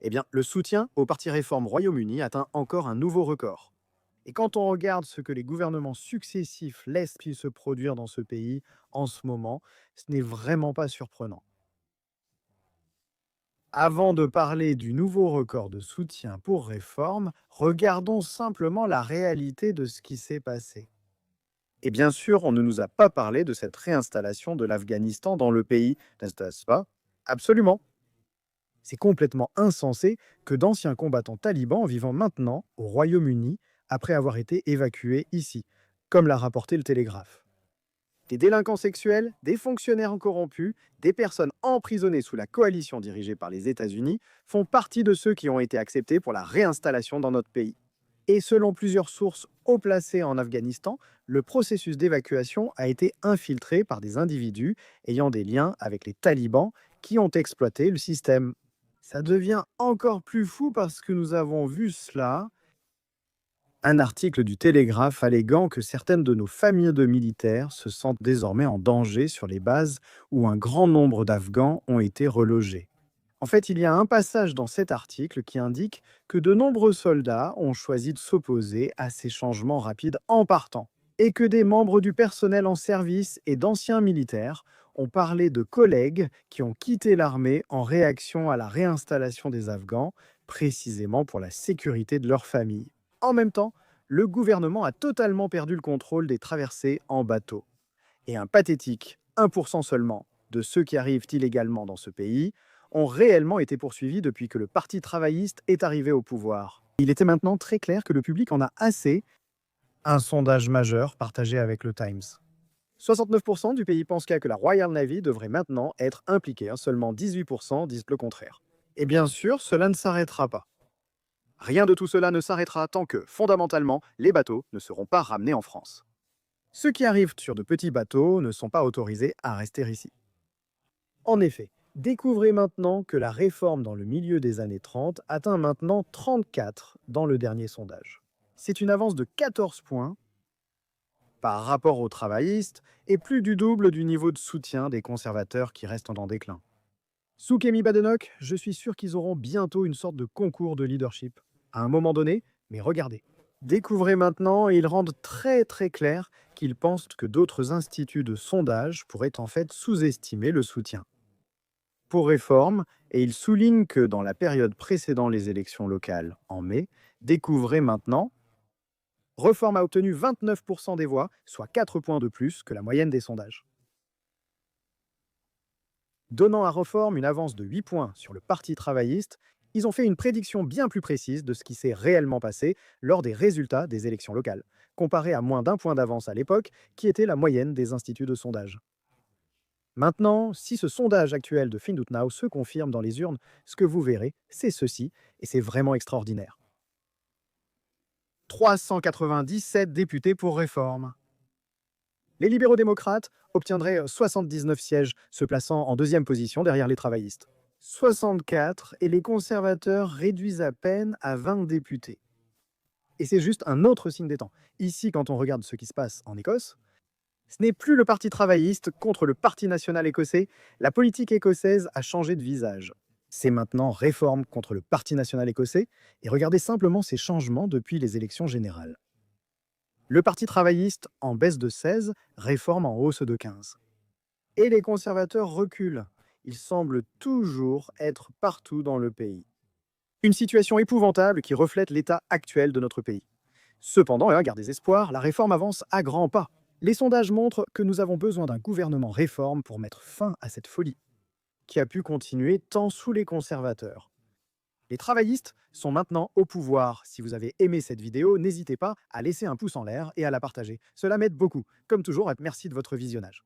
Eh bien, le soutien au Parti Réforme Royaume-Uni atteint encore un nouveau record. Et quand on regarde ce que les gouvernements successifs laissent se produire dans ce pays en ce moment, ce n'est vraiment pas surprenant. Avant de parler du nouveau record de soutien pour réforme, regardons simplement la réalité de ce qui s'est passé. Et bien sûr, on ne nous a pas parlé de cette réinstallation de l'Afghanistan dans le pays, n'est-ce pas? Absolument. C'est complètement insensé que d'anciens combattants talibans vivant maintenant au Royaume-Uni après avoir été évacués ici, comme l'a rapporté le Télégraphe. Des délinquants sexuels, des fonctionnaires corrompus, des personnes emprisonnées sous la coalition dirigée par les États-Unis font partie de ceux qui ont été acceptés pour la réinstallation dans notre pays. Et selon plusieurs sources haut placées en Afghanistan, le processus d'évacuation a été infiltré par des individus ayant des liens avec les talibans qui ont exploité le système. Ça devient encore plus fou parce que nous avons vu cela. Un article du Télégraphe alléguant que certaines de nos familles de militaires se sentent désormais en danger sur les bases où un grand nombre d'Afghans ont été relogés. En fait, il y a un passage dans cet article qui indique que de nombreux soldats ont choisi de s'opposer à ces changements rapides en partant, et que des membres du personnel en service et d'anciens militaires ont parlé de collègues qui ont quitté l'armée en réaction à la réinstallation des Afghans, précisément pour la sécurité de leur famille. En même temps, le gouvernement a totalement perdu le contrôle des traversées en bateau. Et un pathétique 1% seulement de ceux qui arrivent illégalement dans ce pays ont réellement été poursuivis depuis que le Parti travailliste est arrivé au pouvoir. Il était maintenant très clair que le public en a assez. Un sondage majeur partagé avec le Times. 69% du pays pensent que la Royal Navy devrait maintenant être impliquée, seulement 18% disent le contraire. Et bien sûr, cela ne s'arrêtera pas. Rien de tout cela ne s'arrêtera tant que, fondamentalement, les bateaux ne seront pas ramenés en France. Ceux qui arrivent sur de petits bateaux ne sont pas autorisés à rester ici. En effet, découvrez maintenant que la réforme dans le milieu des années 30 atteint maintenant 34 dans le dernier sondage. C'est une avance de 14 points par rapport aux travaillistes et plus du double du niveau de soutien des conservateurs qui restent en déclin. Sous Kemi Badenoch, je suis sûr qu'ils auront bientôt une sorte de concours de leadership. À un moment donné, mais regardez. Découvrez maintenant, et ils rendent très très clair qu'ils pensent que d'autres instituts de sondage pourraient en fait sous-estimer le soutien pour réforme, et ils soulignent que dans la période précédant les élections locales en mai, découvrez maintenant, Réforme a obtenu 29% des voix, soit 4 points de plus que la moyenne des sondages. Donnant à Réforme une avance de 8 points sur le Parti travailliste, ils ont fait une prédiction bien plus précise de ce qui s'est réellement passé lors des résultats des élections locales, comparé à moins d'un point d'avance à l'époque, qui était la moyenne des instituts de sondage. Maintenant, si ce sondage actuel de Find Out Now se confirme dans les urnes, ce que vous verrez, c'est ceci, et c'est vraiment extraordinaire. 397 députés pour réforme. Les libéraux-démocrates obtiendraient 79 sièges, se plaçant en deuxième position derrière les travaillistes. 64 et les conservateurs réduisent à peine à 20 députés. Et c'est juste un autre signe des temps. Ici, quand on regarde ce qui se passe en Écosse, ce n'est plus le Parti travailliste contre le Parti national écossais. La politique écossaise a changé de visage. C'est maintenant Réforme contre le Parti national écossais. Et regardez simplement ces changements depuis les élections générales. Le Parti travailliste en baisse de 16, Réforme en hausse de 15. Et les conservateurs reculent. Ils semblent toujours être partout dans le pays. Une situation épouvantable qui reflète l'état actuel de notre pays. Cependant, et à garder espoir, la réforme avance à grands pas. Les sondages montrent que nous avons besoin d'un gouvernement réforme pour mettre fin à cette folie, qui a pu continuer tant sous les conservateurs. Les travaillistes sont maintenant au pouvoir. Si vous avez aimé cette vidéo, n'hésitez pas à laisser un pouce en l'air et à la partager. Cela m'aide beaucoup. Comme toujours, merci de votre visionnage.